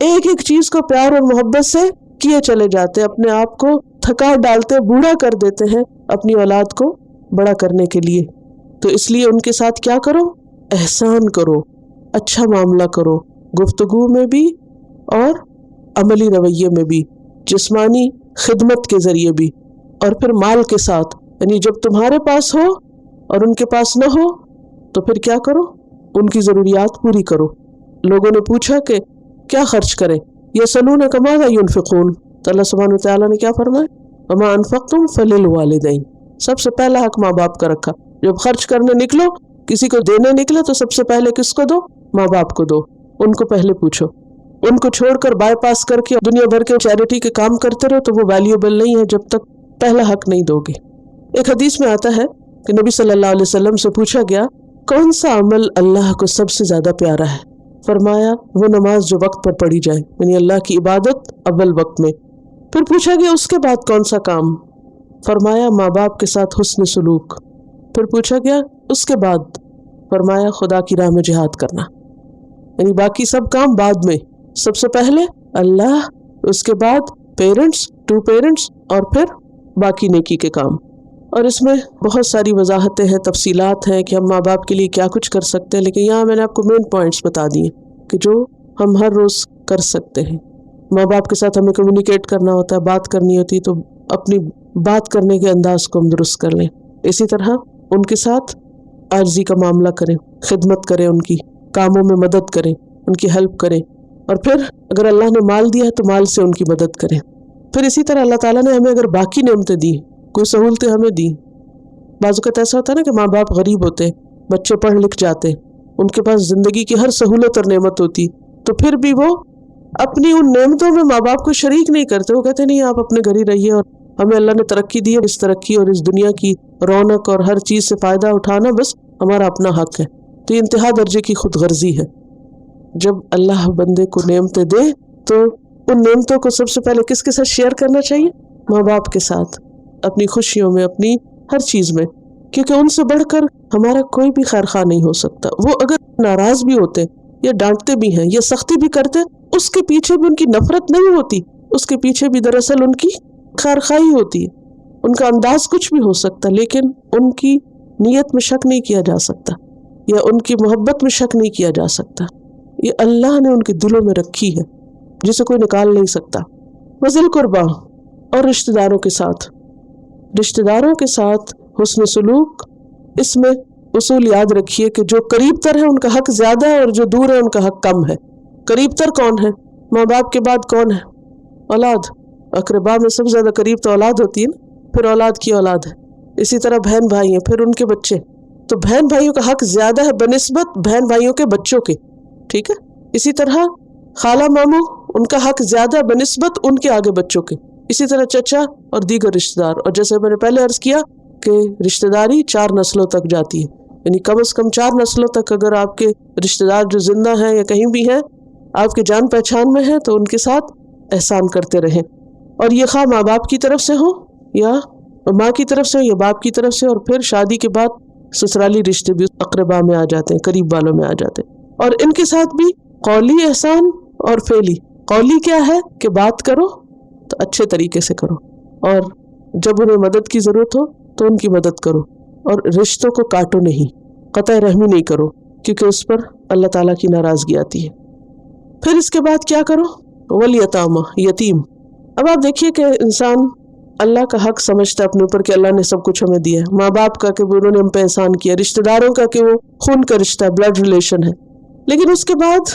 ایک ایک چیز کو پیار اور محبت سے کیے چلے جاتے ہیں، اپنے آپ کو تھکا ڈالتے، بوڑھا کر دیتے ہیں اپنی اولاد کو بڑا کرنے کے لیے۔ تو اس لیے ان کے ساتھ کیا کرو؟ احسان کرو، اچھا معاملہ کرو، گفتگو میں بھی اور عملی رویے میں بھی، جسمانی خدمت کے ذریعے بھی، اور پھر مال کے ساتھ، یعنی جب تمہارے پاس ہو اور ان کے پاس نہ ہو تو پھر کیا کرو؟ ان کی ضروریات پوری کرو۔ لوگوں نے پوچھا کہ کیا خرچ کریں؟ یسألونک ماذا ينفقون، تو اللہ سبحانہ وتعالیٰ نے کیا فرمایا؟ وما انفقتم فللوالدین، سب سے پہلا حق ماں باپ کا رکھا۔ جب خرچ کرنے نکلو، کسی کو دینے نکلے تو سب سے پہلے کس کو دو؟ ماں باپ کو دو، ان کو پہلے پوچھو۔ ان کو چھوڑ کر بائی پاس کر کے دنیا بھر کے چیریٹی کے کام کرتے رہو تو وہ ویلیوبل نہیں ہے جب تک پہلا حق نہیں دو گے۔ ایک حدیث میں آتا ہے کہ نبی صلی اللہ علیہ وسلم سے پوچھا گیا کون سا عمل اللہ کو سب سے زیادہ پیارا ہے؟ فرمایا وہ نماز جو وقت پر پڑھی جائے، یعنی اللہ کی عبادت اول وقت میں۔ پھر پوچھا گیا اس کے بعد کون سا کام؟ فرمایا ماں باپ کے ساتھ حسن سلوک۔ پھر پوچھا گیا اس کے بعد؟ فرمایا خدا کی راہ میں جہاد کرنا۔ یعنی باقی سب کام بعد میں، سب سے پہلے اللہ، اس کے بعد پیرنٹس، 2 پیرنٹس، اور پھر باقی نیکی کے کام۔ اور اس میں بہت ساری وضاحتیں ہیں، تفصیلات ہیں کہ ہم ماں باپ کے لیے کیا کچھ کر سکتے ہیں، لیکن یہاں میں نے آپ کو مین پوائنٹس بتا دیے کہ جو ہم ہر روز کر سکتے ہیں۔ ماں باپ کے ساتھ ہمیں کمیونیکیٹ کرنا ہوتا ہے، بات کرنی ہوتی ہے، تو اپنی بات کرنے کے انداز کو ہم درست کر لیں۔ اسی طرح ان کے ساتھ عاجزی کا معاملہ کریں، خدمت کریں، ان کی کاموں میں مدد کریں، ان کی ہیلپ کریں، اور پھر اگر اللہ نے مال دیا ہے تو مال سے ان کی مدد کریں۔ پھر اسی طرح اللہ تعالیٰ نے ہمیں اگر باقی نعمتیں دی، کوئی سہولتیں ہمیں دی، بعض اوقات ایسا ہوتا ہے نا کہ ماں باپ غریب ہوتے، بچے پڑھ لکھ جاتے، ان کے پاس زندگی کی ہر سہولت اور نعمت ہوتی، تو پھر بھی وہ اپنی ان نعمتوں میں ماں باپ کو شریک نہیں کرتے۔ وہ کہتے نہیں آپ اپنے گھر ہی رہیے، اور ہمیں اللہ نے ترقی دی ہے، اس ترقی اور اس دنیا کی رونق اور ہر چیز سے فائدہ اٹھانا بس ہمارا اپنا حق ہے۔ تو یہ انتہا درجے کی خود غرضی ہے۔ جب اللہ بندے کو نعمتیں دے تو ان نعمتوں کو سب سے پہلے کس کے ساتھ شیئر کرنا چاہیے؟ ماں باپ کے ساتھ، اپنی خوشیوں میں، اپنی ہر چیز میں، کیونکہ ان سے بڑھ کر ہمارا کوئی بھی خیر خواہ نہیں ہو سکتا۔ وہ اگر ناراض بھی ہوتے یا ڈانٹتے بھی ہیں یا سختی بھی کرتے، اس کے پیچھے بھی ان کی نفرت نہیں ہوتی، اس کے پیچھے بھی دراصل ان کی خیر خواہی ہوتی ہے۔ ان کا انداز کچھ بھی ہو سکتا، لیکن ان کی نیت میں شک نہیں کیا جا سکتا، یا ان کی محبت میں شک نہیں کیا جا سکتا۔ یہ اللہ نے ان کے دلوں میں رکھی ہے، جسے کوئی نکال نہیں سکتا۔ وذی القربیٰ، اور رشتہ داروں کے ساتھ، رشتہ داروں کے ساتھ حسن سلوک، اس میں اصول یاد رکھیے کہ جو قریب تر ہے ان کا حق زیادہ ہے، اور جو دور ہے ان کا حق کم ہے۔ قریب تر کون ہے؟ ماں باپ کے بعد کون ہے؟ اولاد۔ اقربا میں سب سے زیادہ قریب تو اولاد ہوتی ہے نا، پھر اولاد کی اولاد ہے۔ اسی طرح بہن بھائی ہیں، پھر ان کے بچے۔ تو بہن بھائیوں کا حق زیادہ ہے بنسبت بہن بھائیوں کے بچوں کے، ٹھیک ہے؟ اسی طرح خالہ ماموں، ان کا حق زیادہ ہے بنسبت ان کے آگے بچوں کے۔ اسی طرح چچا اور دیگر رشتہ دار۔ اور جیسے میں نے پہلے عرض کیا کہ رشتہ داری 4 نسلوں تک جاتی ہے، یعنی کم از کم 4 نسلوں تک اگر آپ کے رشتہ دار جو زندہ ہیں یا کہیں بھی ہیں، آپ کے جان پہچان میں ہیں، تو ان کے ساتھ احسان کرتے رہیں۔ اور یہ خواہ ماں باپ کی طرف سے ہو یا ماں کی طرف سے ہو یا باپ کی طرف سے، اور پھر شادی کے بعد سسرالی رشتے بھی اقربا میں آ جاتے ہیں، قریب والوں میں آ جاتے ہیں۔ اور ان کے ساتھ بھی قولی احسان اور فعلی۔ قولی کیا ہے کہ بات کرو تو اچھے طریقے سے کرو، اور جب انہیں مدد کی ضرورت ہو تو ان کی مدد کرو، اور رشتوں کو کاٹو نہیں، قطع رحمی نہیں کرو، کیونکہ اس پر اللہ تعالیٰ کی ناراضگی آتی ہے۔ پھر اس کے بعد کیا کرو؟ والیتامى، یتیم۔ اب آپ دیکھیے کہ انسان اللہ کا حق سمجھتا ہے اپنے اوپر کہ اللہ نے سب کچھ ہمیں دیا ہے، ماں باپ کا کہ انہوں نے ہم پہ احسان کیا، رشتہ داروں کا کہ وہ خون کا رشتہ ہے، بلڈ ریلیشن ہے، لیکن اس کے بعد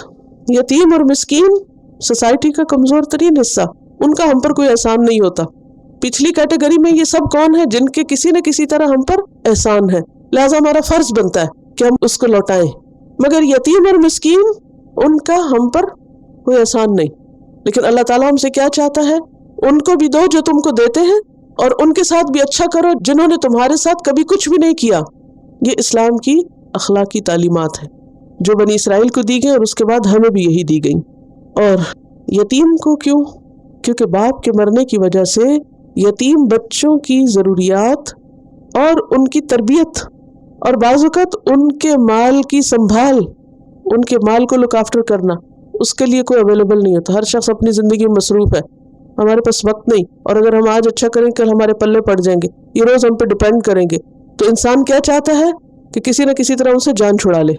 یتیم اور مسکین سوسائٹی کا کمزور ترین حصہ، ان کا ہم پر کوئی احسان نہیں ہوتا۔ پچھلی کیٹیگری میں یہ سب کون ہیں؟ جن کے کسی نہ کسی طرح ہم پر احسان ہے، لہٰذا ہمارا فرض بنتا ہے کہ ہم اس کو لوٹائیں۔ مگر یتیم اور مسکین، ان کا ہم پر کوئی احسان نہیں، لیکن اللہ تعالیٰ ہم سے کیا چاہتا ہے؟ ان کو بھی دو جو تم کو دیتے ہیں، اور ان کے ساتھ بھی اچھا کرو جنہوں نے تمہارے ساتھ کبھی کچھ بھی نہیں کیا۔ یہ اسلام کی اخلاقی تعلیمات ہیں جو بنی اسرائیل کو دی گئی، اور اس کے بعد ہمیں بھی یہی دی گئی۔ اور یتیم کو کیوں؟ کیونکہ باپ کے مرنے کی وجہ سے یتیم بچوں کی ضروریات اور ان کی تربیت، اور بعض اوقات ان کے مال کی سنبھال، ان کے مال کو لک آفٹر کرنا، اس کے لیے کوئی اویلیبل نہیں ہوتا. ہر شخص اپنی زندگی میں مصروف ہے, ہمارے پاس وقت نہیں. اور اگر ہم آج اچھا کریں کل ہمارے پلے پڑ جائیں گے, یہ روز ہم پہ ڈیپینڈ کریں گے. تو انسان کیا چاہتا ہے کہ کسی نہ کسی طرح ان سے جان چھڑا لے,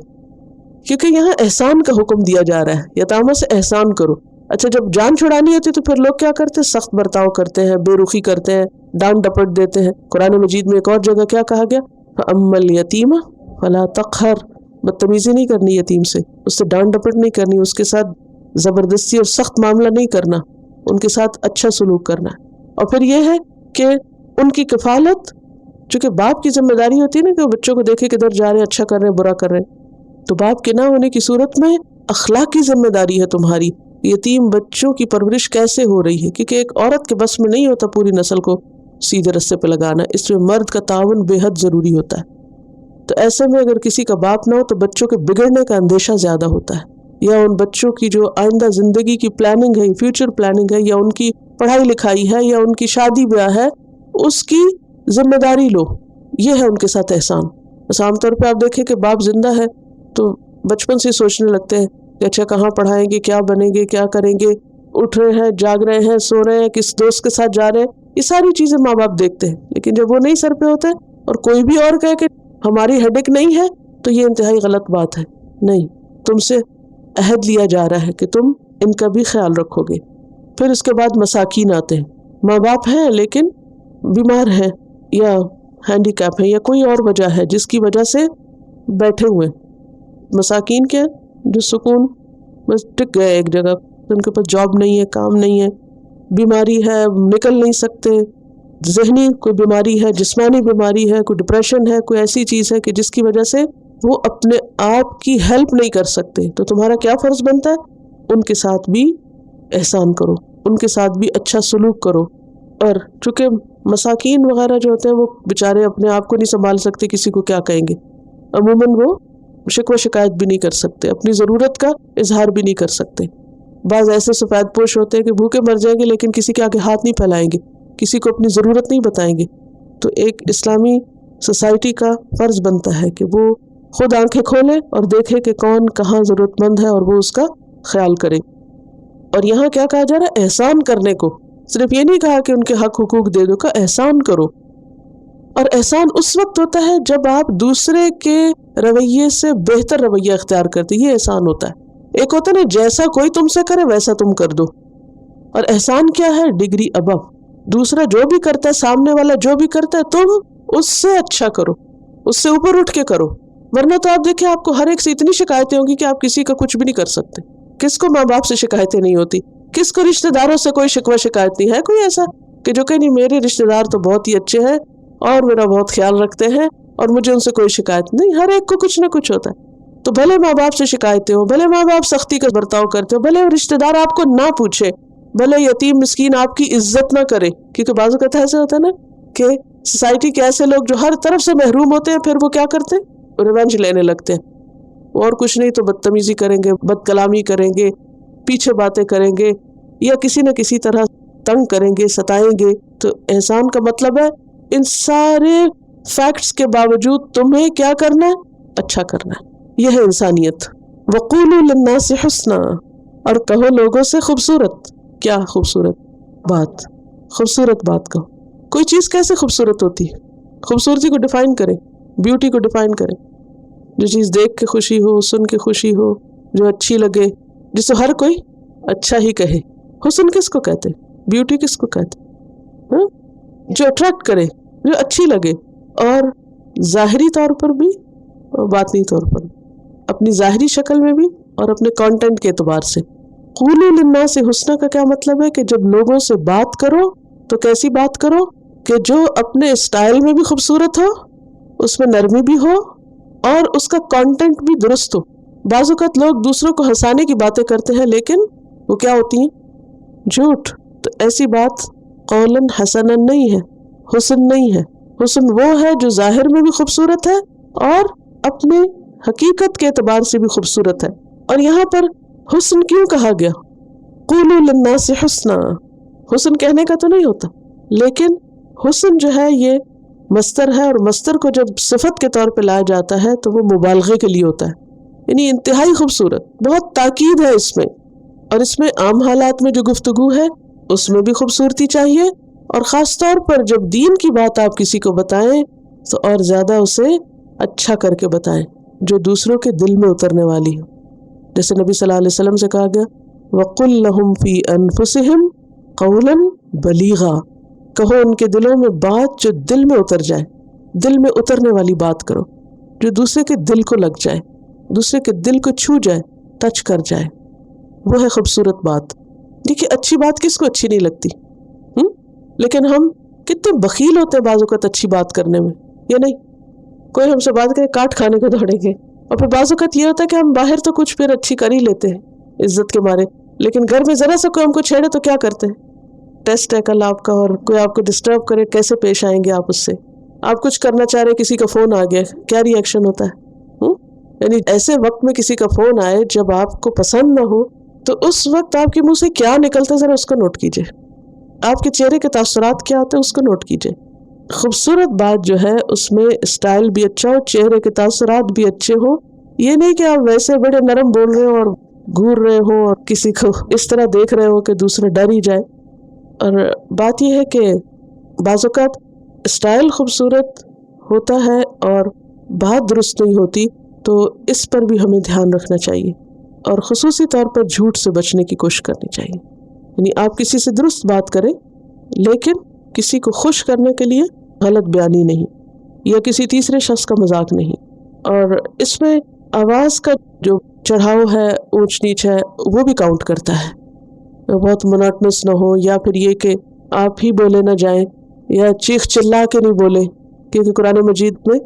کیونکہ یہاں احسان کا حکم دیا جا رہا ہے, یتامہ سے احسان کرو. اچھا جب جان چھڑانی ہوتی تو پھر لوگ کیا کرتے ہیں, سخت برتاؤ کرتے ہیں, بے رخی کرتے ہیں, ڈانٹ ڈپٹ دیتے ہیں. قرآن مجید میں ایک اور جگہ کیا کہا گیا, فَأَمَّا الْيَتِيمَ فَلَا تَقْهَرْ, بدتمیزی نہیں کرنی یتیم سے, اس سے ڈانٹ ڈپٹ نہیں کرنی, اس کے ساتھ زبردستی اور سخت معاملہ نہیں کرنا, ان کے ساتھ اچھا سلوک کرنا. اور پھر یہ ہے کہ ان کی کفالت, چونکہ باپ کی ذمہ داری ہوتی ہے نا کہ وہ بچوں کو دیکھے کدھر جا رہے ہیں, اچھا کر رہے ہیں برا کر رہے ہیں, تو باپ کے نہ ہونے کی صورت میں اخلاقی ذمہ داری ہے تمہاری, یتیم بچوں کی پرورش کیسے ہو رہی ہے, کیونکہ ایک عورت کے بس میں نہیں ہوتا پوری نسل کو سیدھے رستے پہ لگانا, اس میں مرد کا تعاون بے حد ضروری ہوتا ہے. تو ایسے میں اگر کسی کا باپ نہ ہو تو بچوں کے بگڑنے کا اندیشہ زیادہ ہوتا ہے, یا ان بچوں کی جو آئندہ زندگی کی پلاننگ ہے, فیوچر پلاننگ ہے, یا ان کی پڑھائی لکھائی ہے, یا ان کی شادی بیاہ ہے, اس کی ذمہ داری لو. یہ ہے ان کے ساتھ احسان. بس عام طور پہ آپ دیکھیں کہ باپ زندہ ہے تو بچپن سے سوچنے لگتے ہیں کہ اچھا کہاں پڑھائیں گے, کیا بنیں گے, کیا کریں گے, اٹھ رہے ہیں, جاگ رہے ہیں, سو رہے ہیں, کس دوست کے ساتھ جا رہے ہیں, یہ ساری چیزیں ماں باپ دیکھتے ہیں. لیکن جب وہ نہیں سر پہ ہوتے اور کوئی بھی اور کہے کہ ہماری ہیڈک نہیں ہے, تو یہ انتہائی غلط بات ہے. نہیں, تم سے عہد لیا جا رہا ہے کہ تم ان کا بھی خیال رکھو گے. پھر اس کے بعد مساکین آتے ہیں. ماں باپ ہیں لیکن بیمار ہیں یا ہینڈی کیپ ہے یا کوئی اور وجہ ہے جس کی وجہ سے بیٹھے ہوئے. مساکین کیا, جو سکون بس ٹک گئے ایک جگہ, ان کے پاس جاب نہیں ہے, کام نہیں ہے, بیماری ہے, نکل نہیں سکتے, ذہنی کوئی بیماری ہے, جسمانی بیماری ہے, کوئی ڈپریشن ہے, کوئی ایسی چیز ہے کہ جس کی وجہ سے وہ اپنے آپ کی ہیلپ نہیں کر سکتے. تو تمہارا کیا فرض بنتا ہے, ان کے ساتھ بھی احسان کرو, ان کے ساتھ بھی اچھا سلوک کرو. اور چونکہ مساکین وغیرہ جو ہوتے ہیں وہ بیچارے اپنے آپ کو نہیں سنبھال سکتے, کسی کو کیا کہیں گے, عموماً وہ شکوہ شکایت بھی نہیں کر سکتے, اپنی ضرورت کا اظہار بھی نہیں کر سکتے. بعض ایسے سفید پوش ہوتے ہیں کہ بھوکے مر جائیں گے لیکن کسی کے آگے ہاتھ نہیں پھیلائیں گے, کسی کو اپنی ضرورت نہیں بتائیں گے. تو ایک اسلامی سوسائٹی کا فرض بنتا ہے کہ وہ خود آنکھیں کھولے اور دیکھے کہ کون کہاں ضرورت مند ہے اور وہ اس کا خیال کرے. اور یہاں کیا کہا جا رہا ہے, احسان کرنے کو. صرف یہ نہیں کہا کہ ان کے حق حقوق دے دو, کا احسان کرو. اور احسان اس وقت ہوتا ہے جب آپ دوسرے کے رویے سے بہتر رویہ اختیار کرتے, یہ احسان ہوتا ہے. ایک ہوتا ہے نا جیسا کوئی تم سے کرے ویسا تم کر دو, اور احسان کیا ہے, ڈگری ابو. دوسرا جو بھی کرتا ہے, سامنے والا جو بھی کرتا ہے, تم اس سے اچھا کرو, اس سے اوپر اٹھ کے کرو. ورنہ تو آپ دیکھیں آپ کو ہر ایک سے اتنی شکایتیں ہوں گی کہ آپ کسی کا کچھ بھی نہیں کر سکتے. کس کو ماں باپ سے شکایتیں نہیں ہوتی, کس کو رشتہ داروں سے کوئی شکوہ شکایت نہیں ہے. کوئی ایسا کہ جو کہ نہیں میرے رشتہ دار تو بہت ہی اچھے ہیں اور میرا بہت خیال رکھتے ہیں اور مجھے ان سے کوئی شکایت نہیں. ہر ایک کو کچھ نہ کچھ ہوتا ہے. تو بھلے ماں باپ سے شکایتیں ہو, بھلے ماں باپ سختی کا برتاؤ کرتے ہو, بھلے رشتہ دار آپ کو نہ پوچھے, بھلے یتیم مسکین آپ کی عزت نہ کرے. کیونکہ بعض اوقات ایسا ہوتا ہے نا کہ سوسائٹی کے ایسے لوگ جو ہر طرف سے محروم ہوتے ہیں, پھر وہ کیا کرتے ہیں, ریونج لینے لگتے ہیں. اور کچھ نہیں تو بدتمیزی کریں گے, بد کلامی کریں گے, پیچھے باتیں کریں گے, یا کسی نہ کسی طرح تنگ کریں گے, ستائیں گے. تو احسان کا مطلب ہے ان سارے فیکٹس کے باوجود تمہیں کیا کرنا ہے, اچھا کرنا ہے. یہ ہے انسانیت. وَقُولُوا لِلنَّاسِ حُسْنًا, اور کہو لوگوں سے خوبصورت. کیا خوبصورت بات, خوبصورت بات کہو. کوئی چیز کیسے خوبصورت ہوتی ہے, خوبصورتی کو ڈیفائن کریں, بیوٹی کو ڈیفائن کریں. جو چیز دیکھ کے خوشی ہو, سن کے خوشی ہو, جو اچھی لگے, جسے ہر کوئی اچھا ہی کہے. حسن کس کو کہتے, بیوٹی کس کو کہتے, جو اٹریکٹ کرے, جو اچھی لگے, اور ظاہری طور پر بھی اور باطنی طور پر بھی, اپنی ظاہری شکل میں بھی اور اپنے کانٹینٹ کے اعتبار سے. قولوا للناس حسنا کا کیا مطلب ہے کہ جب لوگوں سے بات کرو تو کیسی بات کرو کہ جو اپنے اسٹائل میں بھی خوبصورت ہو, اس میں نرمی بھی ہو, اور اس کا کانٹینٹ بھی درست ہو. بعض اوقات لوگ دوسروں کو ہنسانے کی باتیں کرتے ہیں لیکن وہ کیا ہوتی ہیں, جھوٹ. تو ایسی بات قولاً حسنا نہیں ہے, حسن نہیں ہے. حسن وہ ہے جو ظاہر میں بھی خوبصورت ہے اور اپنے حقیقت کے اعتبار سے بھی خوبصورت ہے. اور یہاں پر حسن کیوں کہا گیا, قولوا للناس حسنا, حسن کہنے کا تو نہیں ہوتا, لیکن حسن جو ہے یہ مصدر ہے, اور مصدر کو جب صفت کے طور پہ لایا جاتا ہے تو وہ مبالغے کے لیے ہوتا ہے, یعنی انتہائی خوبصورت, بہت تاکید ہے اس میں. اور اس میں عام حالات میں جو گفتگو ہے اس میں بھی خوبصورتی چاہیے، اور خاص طور پر جب دین کی بات آپ کسی کو بتائیں تو اور زیادہ اسے اچھا کر کے بتائیں جو دوسروں کے دل میں اترنے والی ہو. جیسے نبی صلی اللہ علیہ وسلم سے کہا گیا وَقُلْ لَهُمْ فِي أَنفُسِهِمْ قَوْلًا بَلِيغًا، کہو ان کے دلوں میں بات جو دل میں اتر جائے، دل میں اترنے والی بات کرو جو دوسرے کے دل کو لگ جائے، دوسرے کے دل کو چھو جائے، ٹچ کر جائے. وہ ہے خوبصورت بات. دیکھیے اچھی بات کس کو اچھی نہیں لگتی، لیکن ہم کتنے بخیل ہوتے ہیں بعض اوقات اچھی بات کرنے میں، یا نہیں؟ کوئی ہم سے بات کرے کاٹ کھانے کو دوڑیں گے. اور پھر بعض اوقات یہ ہوتا ہے کہ ہم باہر تو کچھ پھر اچھی کر ہی لیتے ہیں عزت کے مارے، لیکن گھر میں ذرا سا کوئی ہم کو چھیڑے تو کیا کرتے ہیں؟ ٹیسٹ ہے کل آپ کا، اور کوئی آپ کو ڈسٹرب کرے کیسے پیش آئیں گے آپ اس سے؟ آپ کچھ کرنا چاہ رہے کسی کا فون آ گیا، کیا ری ایکشن ہوتا ہے؟ یعنی ایسے وقت میں کسی کا فون آئے جب آپ کو پسند نہ ہو تو اس وقت آپ کے منہ سے کیا نکلتا ہے ذرا اس کو نوٹ کیجئے. آپ کے چہرے کے تاثرات کیا ہوتے ہیں اس کو نوٹ کیجئے. خوبصورت بات جو ہے اس میں اسٹائل بھی اچھا ہو، چہرے کے تاثرات بھی اچھے ہوں. یہ نہیں کہ آپ ویسے بڑے نرم بول رہے ہو اور گھور رہے ہو اور کسی کو اس طرح دیکھ رہے ہو کہ دوسرا ڈر ہی جائے. اور بات یہ ہے کہ بعض اوقات اسٹائل خوبصورت ہوتا ہے اور بات درست نہیں ہوتی، تو اس پر بھی ہمیں دھیان رکھنا چاہیے، اور خصوصی طور پر جھوٹ سے بچنے کی کوشش کرنی چاہیے. یعنی آپ کسی سے درست بات کریں لیکن کسی کو خوش کرنے کے لیے غلط بیانی نہیں، یا کسی تیسرے شخص کا مذاق نہیں. اور اس میں آواز کا جو چڑھاؤ ہے، اونچ نیچ ہے، وہ بھی کاؤنٹ کرتا ہے. بہت مناٹنس نہ ہو، یا پھر یہ کہ آپ ہی بولے نہ جائیں، یا چیخ چلا کے نہیں بولے، کیونکہ قرآن مجید میں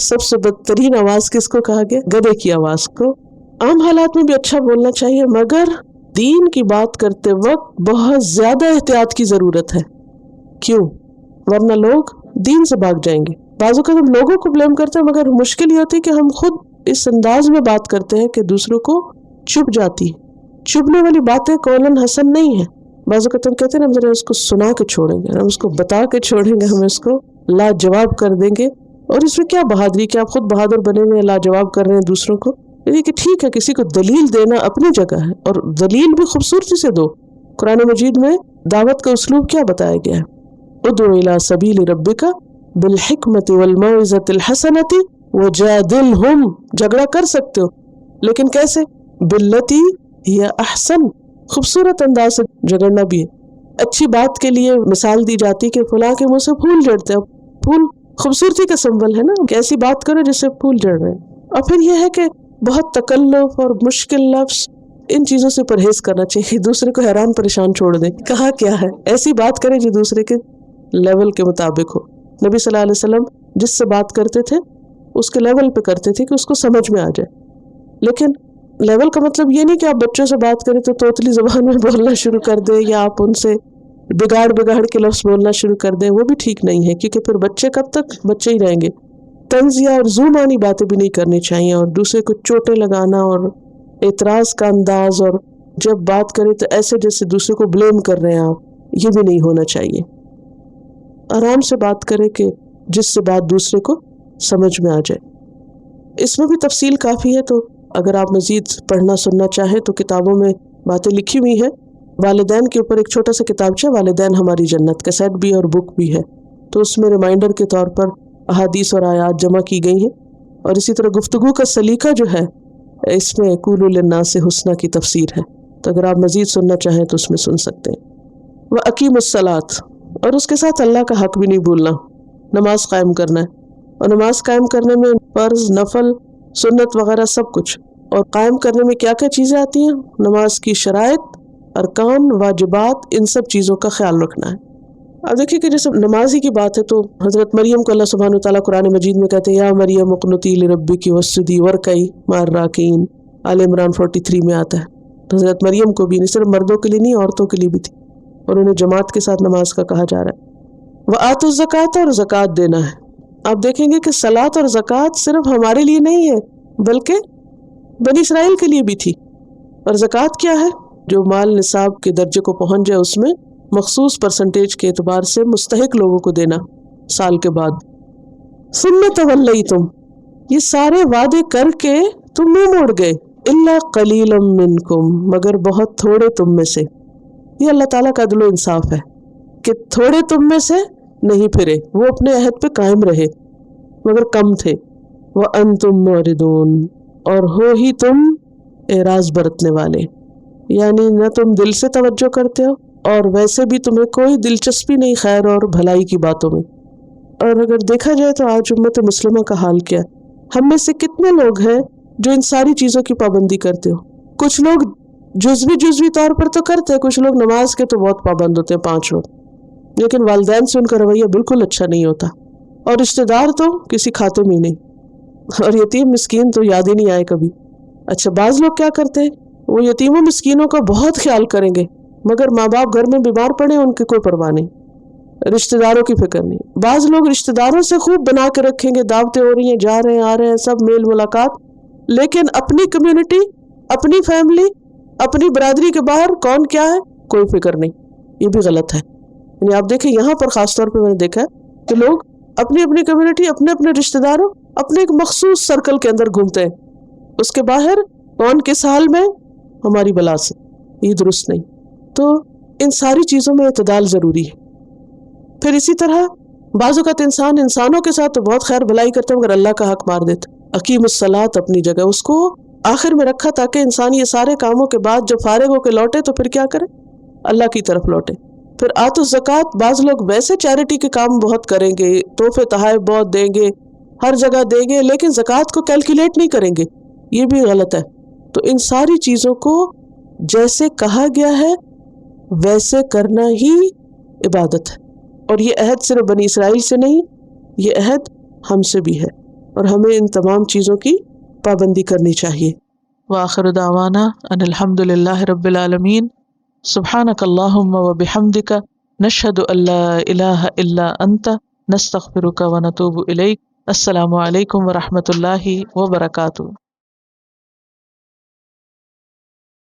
سب سے بدترین آواز کس کو کہا گیا؟ گدھے کی آواز کو. عام حالات میں بھی اچھا بولنا چاہیے، مگر دین کی بات کرتے وقت بہت زیادہ احتیاط کی ضرورت ہے. کیوں؟ ورنہ لوگ دین سے بھاگ جائیں گے. بعض اوقات ہم لوگوں کو بلیم کرتے ہیں، مگر مشکل یہ ہوتی ہے کہ ہم خود اس انداز میں بات کرتے ہیں کہ دوسروں کو چبھ جاتی ہے. چبھنے والی باتیں قولاً حسن نہیں ہے. بعض اوقات ہم کہتے ہیں نا ہم ذرا اس کو سنا کے چھوڑیں گے، ہم اس کو بتا کے چھوڑیں گے، ہم اس کو لاجواب کر دیں گے. اور اس میں کیا بہادری کہ آپ خود بہادر بنے ہوئے لاجواب کر رہے ہیں دوسروں کو. یعنی کہ ٹھیک ہے کسی کو دلیل دینا اپنی جگہ ہے، اور دلیل بھی خوبصورتی سے دو. قرآن مجید میں دعوت کا اسلوب کیا بتایا گیا ہے؟ ادعو الی سبیل ربک بالحکمت والموعظۃ الحسنۃ وجادلہم. جھگڑا کر سکتے ہو لیکن کیسے؟ باللتی ہی احسن. خوبصورت انداز سے جھگڑنا بھی ہے. اچھی بات کے لیے مثال دی جاتی کہ فلاں کے منہ سے پھول جھڑتے ہیں. پھول خوبصورتی کا سمبل ہے نا، کہ ایسی بات کرو جس سے پھول جھڑ رہے ہیں. اور پھر یہ ہے کہ بہت تکلف اور مشکل لفظ، ان چیزوں سے پرہیز کرنا چاہیے. دوسرے کو حیران پریشان چھوڑ دیں، کہا کیا ہے. ایسی بات کریں جو دوسرے کے لیول کے مطابق ہو. نبی صلی اللہ علیہ وسلم جس سے بات کرتے تھے اس کے لیول پہ کرتے تھے کہ اس کو سمجھ میں آ جائے. لیکن لیول کا مطلب یہ نہیں کہ آپ بچوں سے بات کریں تو توتلی زبان میں بولنا شروع کر دیں، یا آپ ان سے بگاڑ کے لفظ بولنا شروع کر دیں. وہ بھی ٹھیک نہیں ہے، کیونکہ پھر بچے کب تک بچے ہی رہیں گے. طنزیہ اور زومانی باتیں بھی نہیں کرنی چاہیے، اور دوسرے کو چوٹیں لگانا اور اعتراض کا انداز، اور جب بات کریں تو ایسے جیسے دوسرے کو بلیم کر رہے ہیں آپ، یہ بھی نہیں ہونا چاہیے. آرام سے بات کریں کہ جس سے بات دوسرے کو سمجھ میں آ جائے. اس میں بھی تفصیل کافی ہے، تو اگر آپ مزید پڑھنا سننا چاہیں تو کتابوں میں باتیں لکھی ہوئی ہیں. والدین کے اوپر ایک چھوٹا سا کتابچہ والدین ہماری جنت، کیسٹ بھی اور بک بھی ہے، تو اس میں ریمائنڈر کے طور پر احادیث اور آیات جمع کی گئی ہیں. اور اسی طرح گفتگو کا سلیقہ جو ہے اس میں قولوا للناس حسنا کی تفسیر ہے، تو اگر آپ مزید سننا چاہیں تو اس میں سن سکتے ہیں. وَأَقِیمُوا الصَّلَاةَ، اور اس کے ساتھ اللہ کا حق بھی نہیں بھولنا. نماز قائم کرنا ہے، اور نماز قائم کرنے میں فرض، نفل، سنت وغیرہ سب کچھ. اور قائم کرنے میں کیا کیا چیزیں آتی ہیں؟ نماز کی شرائط، ارکان، واجبات، ان سب چیزوں کا خیال رکھنا ہے. اب دیکھیے کہ جیسے نماز ہی کی بات ہے تو حضرت مریم کو اللہ سبحانہ وتعالیٰ قرآن مجید میں کہتے ہیں یا مریم اقنتی لربکی واسجدی وارکعی مع الراکعین. آل عمران 43 میں آتا ہے. تو حضرت مریم کو بھی نہیں، صرف مردوں کے لیے نہیں، عورتوں کے لیے بھی تھی، اور انہیں جماعت کے ساتھ نماز کا کہا جا رہا ہے. وآتوا الزکوٰۃ، اور زکوٰۃ دینا ہے. آپ دیکھیں گے کہ صلاۃ اور زکوٰۃ صرف ہمارے لیے نہیں ہے بلکہ بنی اسرائیل کے لیے بھی تھی. اور زکوٰۃ کیا ہے؟ جو مال نصاب کے درجے کو پہنچ جائے اس میں مخصوص پرسنٹیج کے اعتبار سے مستحق لوگوں کو دینا سال کے بعد. ثم تولیتم، یہ سارے وعدے کر کے تم منہ موڑ گئے. الا قلیلا منکم، مگر بہت تھوڑے تم میں سے. یہ اللہ تعالیٰ کا عدل و انصاف ہے کہ تھوڑے تم میں سے نہیں پھرے، وہ اپنے عہد پہ قائم رہے مگر کم تھے. وَأَنْتُمْ مُعْرِضُونَ، اور ہو ہی تم اعراض برتنے والے، یعنی نہ تم دل سے توجہ کرتے ہو اور ویسے بھی تمہیں کوئی دلچسپی نہیں خیر اور بھلائی کی باتوں میں. اور اگر دیکھا جائے تو آج امت مسلمہ کا حال کیا ہے؟ ہم میں سے کتنے لوگ ہیں جو ان ساری چیزوں کی پابندی کرتے ہو؟ کچھ لوگ جزوی طور پر تو کرتے ہیں، کچھ لوگ نماز کے تو بہت پابند ہوتے ہیں 5 وقت، لیکن والدین سے ان کا رویہ بالکل اچھا نہیں ہوتا، اور رشتہ دار تو کسی کھاتے میں ہی نہیں، اور یتیم مسکین تو یاد ہی نہیں آئے کبھی. اچھا بعض لوگ کیا کرتے ہیں، وہ یتیموں مسکینوں کا بہت خیال کریں گے مگر ماں باپ گھر میں بیمار پڑے ان کی کوئی پرواہ نہیں، رشتہ داروں کی فکر نہیں. بعض لوگ رشتہ داروں سے خوب بنا کے رکھیں گے، دعوتیں ہو رہی ہیں، جا رہے ہیں آ رہے ہیں، سب میل ملاقات، لیکن اپنی کمیونٹی، اپنی فیملی، اپنی برادری کے باہر کون کیا ہے کوئی فکر نہیں. یہ بھی غلط ہے. یعنی آپ دیکھیں یہاں پر خاص طور پہ میں نے دیکھا ہے کہ لوگ اپنی اپنی کمیونٹی، اپنے اپنے رشتہ داروں، اپنے ایک مخصوص سرکل کے اندر گھومتے ہیں، اس کے باہر کون کس حال میں ہماری بلا سے. یہ درست نہیں. تو ان ساری چیزوں میں اعتدال ضروری ہے. پھر اسی طرح بعض اوقات انسانوں کے ساتھ تو بہت خیر بھلائی کرتے ہیں مگر اللہ کا حق مار دیتے. اقیم الصلاۃ اپنی جگہ، اس کو آخر میں رکھا تاکہ انسان یہ سارے کاموں کے بعد جب فارغ ہو کے لوٹے تو پھر کیا کرے، اللہ کی طرف لوٹے. پھر آت الزکوٰۃ، بعض لوگ ویسے چیریٹی کے کام بہت کریں گے، تحفے تحائف بہت دیں گے، ہر جگہ دیں گے، لیکن زکوٰۃ کو کیلکولیٹ نہیں کریں گے. یہ بھی غلط ہے. تو ان ساری چیزوں کو جیسے کہا گیا ہے ویسے کرنا ہی عبادت ہے. اور یہ عہد صرف بنی اسرائیل سے نہیں، یہ عہد ہم سے بھی ہے، اور ہمیں ان تمام چیزوں کی پابندی کرنی چاہیے. وآخر دعوانا ان الحمد للہ رب العالمین. سبحانک اللہم وبحمدک، نشہد ان لا الہ الا انت، نستغفرک ونتوب الیک. السلام علیکم ورحمۃ اللہ وبرکاتہ.